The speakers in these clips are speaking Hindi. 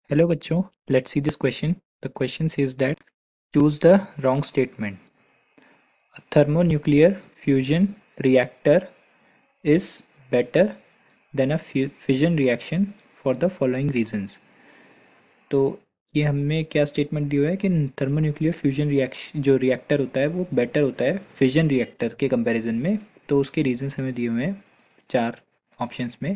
Hello बच्चों, let's see this question. The question says that choose the wrong statement. A thermonuclear fusion reactor is better than a fission reaction for the following reasons. तो ये हमें क्या स्टेटमेंट दिया हुआ है कि थर्मोन्यूक्लियर फ्यूजन रिएक्शन जो रिएक्टर होता है वो बेटर होता है फिजन रिएक्टर के कंपैरिजन में। तो उसके रीजंस हमें दिए हुए हैं चार ऑप्शंस में।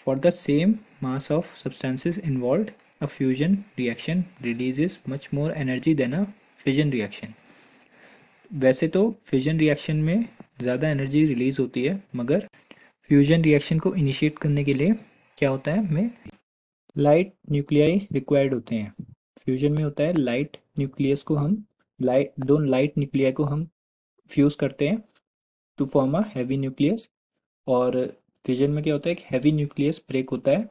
For the same mass of substances involved, a fusion reaction releases much more energy than a fission reaction. वैसे तो फिजन रिएक्शन में ज़्यादा एनर्जी रिलीज होती है, मगर फ्यूजन रिएक्शन को इनिशिएट करने के लिए क्या होता है, हमें लाइट न्यूक्लियाई रिक्वायर्ड होते हैं। फ्यूजन में होता है लाइट न्यूक्लियस को हम दो लाइट न्यूक्लियाई को हम फ्यूज़ करते हैं to form a heavy nucleus. और फिजन में क्या होता है, एक हैवी न्यूक्लियस ब्रेक होता है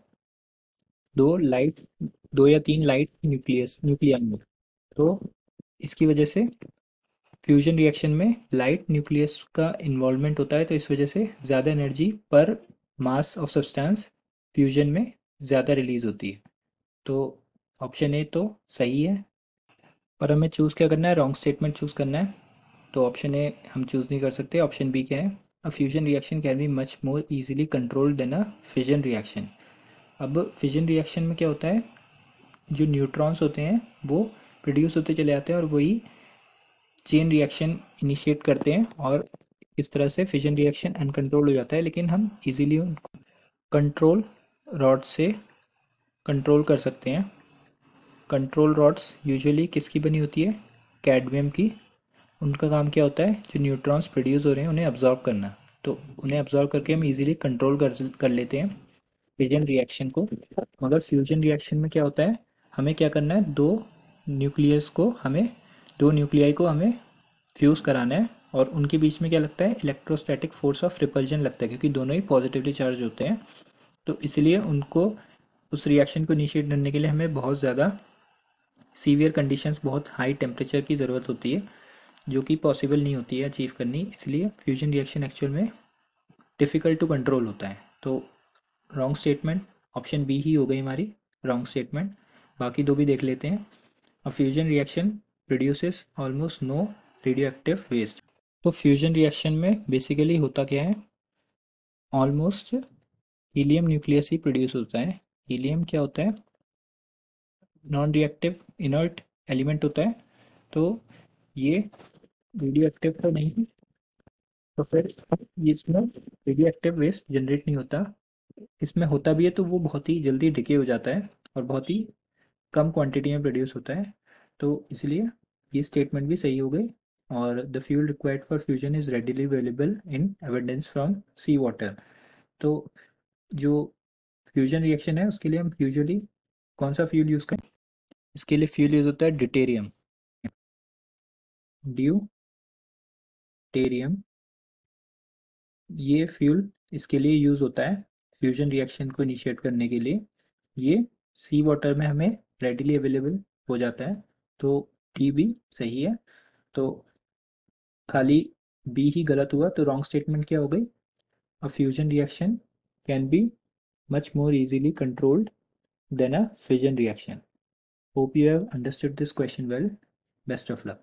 दो या तीन लाइट न्यूक्लियन में। तो इसकी वजह से फ्यूजन रिएक्शन में लाइट न्यूक्लियस का इन्वॉल्वमेंट होता है, तो इस वजह से ज़्यादा एनर्जी पर मास ऑफ सब्सटेंस फ्यूजन में ज़्यादा रिलीज होती है। तो ऑप्शन ए तो सही है, पर हमें चूज़ क्या करना है, रॉन्ग स्टेटमेंट चूज़ करना है। तो ऑप्शन ए हम चूज़ नहीं कर सकते। ऑप्शन बी क्या है, a fusion reaction can be much more easily controlled than a fission reaction. अब फिजन रिएक्शन में क्या होता है, जो न्यूट्रॉन्स होते हैं वो प्रोड्यूस होते चले जाते हैं और वही चेन रिएक्शन इनिशिएट करते हैं, और इस तरह से फिजन रिएक्शन अनकंट्रोल हो जाता है। लेकिन हम इजीली उनको कंट्रोल रॉड से कंट्रोल कर सकते हैं। कंट्रोल रॉड्स यूजुअली किसकी बनी होती है, कैडमियम की। उनका काम क्या होता है, जो न्यूट्रॉन्स प्रोड्यूस हो रहे हैं उन्हें अब्जॉर्ब करना। तो उन्हें अब्जॉर्ब करके हम इजीली कंट्रोल कर लेते हैं फिजन रिएक्शन को। मगर फ्यूजन रिएक्शन में क्या होता है, हमें क्या करना है, दो न्यूक्लियाई को हमें फ्यूज़ कराना है, और उनके बीच में क्या लगता है, इलेक्ट्रोस्टैटिक फोर्स ऑफ रिपल्जन लगता है, क्योंकि दोनों ही पॉजिटिवली चार्ज होते हैं। तो इसलिए उनको उस रिएक्शन को इनिशिएट करने के लिए हमें बहुत ज़्यादा सीवियर कंडीशंस, बहुत हाई टेम्परेचर की ज़रूरत होती है, जो कि पॉसिबल नहीं होती है अचीव करनी। इसलिए फ्यूजन रिएक्शन एक्चुअल में डिफ़िकल्ट टू कंट्रोल होता है। तो रॉन्ग स्टेटमेंट ऑप्शन बी ही हो गई हमारी रॉन्ग स्टेटमेंट। बाकी दो भी देख लेते हैं। A fusion reaction produces almost no radioactive waste. तो फ्यूजन रिएक्शन में बेसिकली होता क्या है, ऑलमोस्ट हीलियम न्यूक्लियस ही प्रोड्यूस होता है। हीलियम क्या होता है, नॉन रिएक्टिव इनर्ट एलिमेंट होता है। तो ये रेडियो एक्टिव तो नहीं, तो फिर इसमें रेडियो एक्टिव वेस्ट जनरेट नहीं होता। इसमें होता भी है तो वो बहुत ही जल्दी डिके हो जाता है और बहुत ही कम क्वांटिटी में प्रोड्यूस होता है। तो इसलिए ये स्टेटमेंट भी सही हो गई। और the fuel required for fusion is readily available in evidence from sea water. तो जो फ्यूजन रिएक्शन है उसके लिए हम यूजुअली कौन सा फ्यूल यूज़ करें, इसके लिए फ्यूल यूज़ होता है ड्यूटेरियम। ड्यूटेरियम ये फ्यूल इसके लिए यूज़ होता है फ्यूजन रिएक्शन को इनिशिएट करने के लिए। ये सी वाटर में हमें रेडिली अवेलेबल हो जाता है। तो डी भी सही है। तो खाली बी ही गलत हुआ, तो रॉन्ग स्टेटमेंट क्या हो गई, अ fusion reaction can B much more easily controlled than a fission reaction. Hope you have understood this question well. Best of luck.